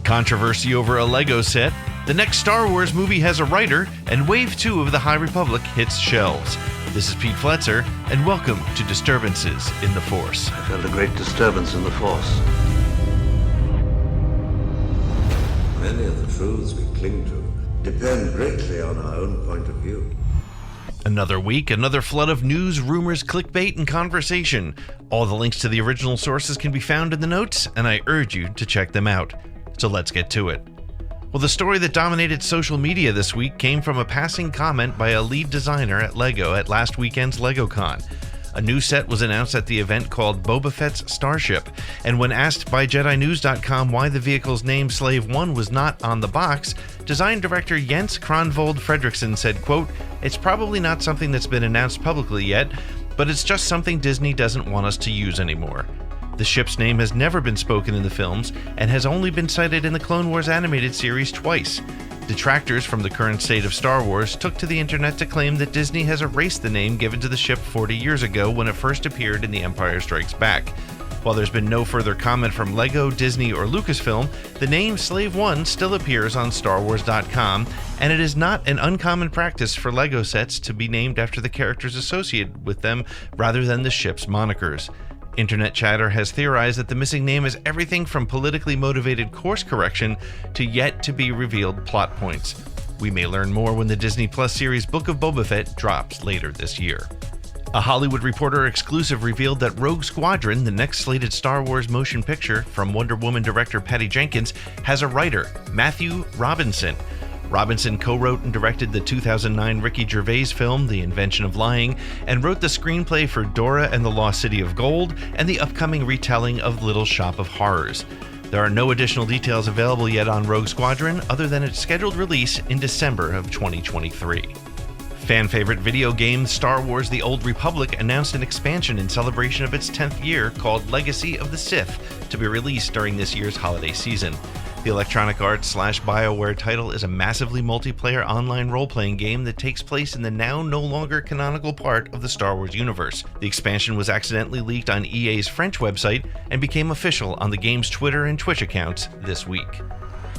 Controversy over a Lego set, the next Star Wars movie has a writer, and Wave 2 of the High Republic hits shelves. This is Pete Fletzer, and welcome to Disturbances in the Force. I felt a great disturbance in the Force. Many of the truths we cling to depend greatly on our own point of view. Another week, another flood of news, rumors, clickbait, and conversation. All the links to the original sources can be found in the notes, and I urge you to check them out. So let's get to it. Well, the story that dominated social media this week came from a passing comment by a lead designer at LEGO at last weekend's LegoCon. A new set was announced at the event called Boba Fett's Starship, and when asked by JediNews.com why the vehicle's name Slave 1 was not on the box, design director Jens Kronvold Fredrickson said, quote, "It's probably not something that's been announced publicly yet, but it's just something Disney doesn't want us to use anymore." The ship's name has never been spoken in the films and has only been cited in the Clone Wars animated series twice. Detractors from the current state of Star Wars took to the internet to claim that Disney has erased the name given to the ship 40 years ago when it first appeared in The Empire Strikes Back. While there's been no further comment from LEGO, Disney, or Lucasfilm, the name Slave 1 still appears on StarWars.com, and it is not an uncommon practice for LEGO sets to be named after the characters associated with them rather than the ship's monikers. Internet chatter has theorized that the missing name is everything from politically motivated course correction to yet-to-be-revealed plot points. We may learn more when the Disney Plus series Book of Boba Fett drops later this year. A Hollywood Reporter exclusive revealed that Rogue Squadron, the next slated Star Wars motion picture from Wonder Woman director Patty Jenkins, has a writer, Matthew Robinson. Robinson co-wrote and directed the 2009 Ricky Gervais film, The Invention of Lying, and wrote the screenplay for Dora and the Lost City of Gold and the upcoming retelling of Little Shop of Horrors. There are no additional details available yet on Rogue Squadron other than its scheduled release in December of 2023. Fan favorite video game Star Wars The Old Republic announced an expansion in celebration of its 10th year called Legacy of the Sith to be released during this year's holiday season. The Electronic Arts/BioWare title is a massively multiplayer online role-playing game that takes place in the now no longer canonical part of the Star Wars universe. The expansion was accidentally leaked on EA's French website and became official on the game's Twitter and Twitch accounts this week.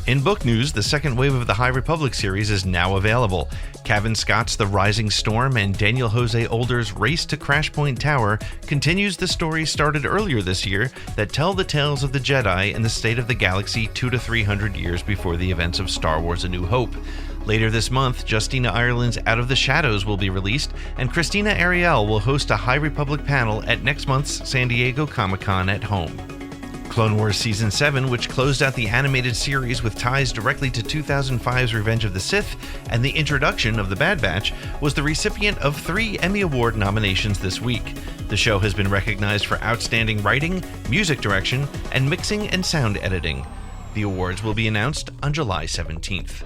In book news, the second wave of the High Republic series is now available. Cavan Scott's The Rising Storm and Daniel Jose Older's Race to Crash Point Tower continues the story started earlier this year that tell the tales of the Jedi in the state of the galaxy 200 to 300 years before the events of Star Wars A New Hope. Later this month, Justina Ireland's Out of the Shadows will be released, and Christina Ariel will host a High Republic panel at next month's San Diego Comic-Con at home. Clone Wars Season 7, which closed out the animated series with ties directly to 2005's Revenge of the Sith and the introduction of the Bad Batch, was the recipient of 3 Emmy Award nominations this week. The show has been recognized for outstanding writing, music direction, and mixing and sound editing. The awards will be announced on July 17th.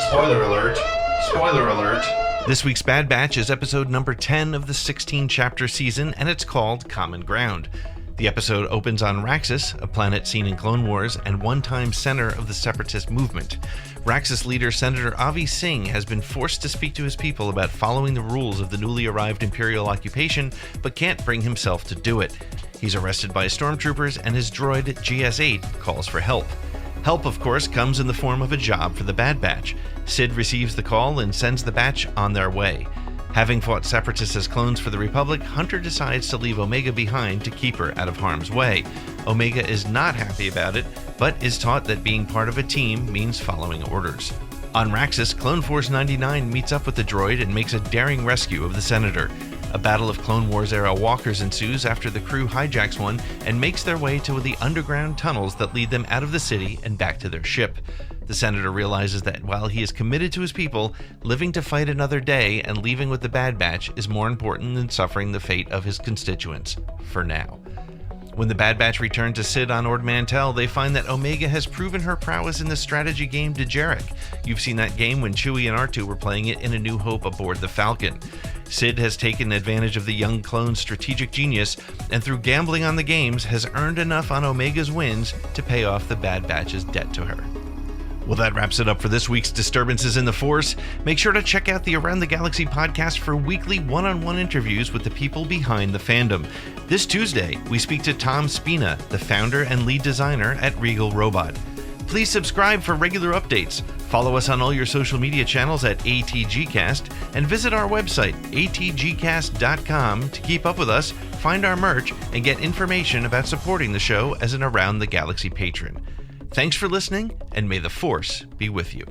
Spoiler alert! Spoiler alert! This week's Bad Batch is episode number 10 of the 16-chapter season, and it's called Common Ground. The episode opens on Raxus, a planet seen in Clone Wars and one-time center of the Separatist movement. Raxus leader Senator Avi Singh has been forced to speak to his people about following the rules of the newly arrived Imperial occupation, but can't bring himself to do it. He's arrested by stormtroopers, and his droid GS-8 calls for help. Help, of course, comes in the form of a job for the Bad Batch. Sid receives the call and sends the batch on their way. Having fought Separatists as clones for the Republic, Hunter decides to leave Omega behind to keep her out of harm's way. Omega is not happy about it, but is taught that being part of a team means following orders. On Raxus, Clone Force 99 meets up with the droid and makes a daring rescue of the Senator. A battle of Clone Wars-era walkers ensues after the crew hijacks one and makes their way to the underground tunnels that lead them out of the city and back to their ship. The Senator realizes that while he is committed to his people, living to fight another day and leaving with the Bad Batch is more important than suffering the fate of his constituents, for now. When the Bad Batch return to Sid on Ord Mantell, they find that Omega has proven her prowess in the strategy game Dejarik. You've seen that game when Chewie and R2 were playing it in A New Hope aboard the Falcon. Sid has taken advantage of the young clone's strategic genius, and through gambling on the games, has earned enough on Omega's wins to pay off the Bad Batch's debt to her. Well, that wraps it up for this week's Disturbances in the Force. Make sure to check out the Around the Galaxy podcast for weekly one-on-one interviews with the people behind the fandom. This Tuesday, we speak to Tom Spina, the founder and lead designer at Regal Robot. Please subscribe for regular updates. Follow us on all your social media channels at ATGcast and visit our website, atgcast.com, to keep up with us, find our merch, and get information about supporting the show as an Around the Galaxy patron. Thanks for listening, and may the Force be with you.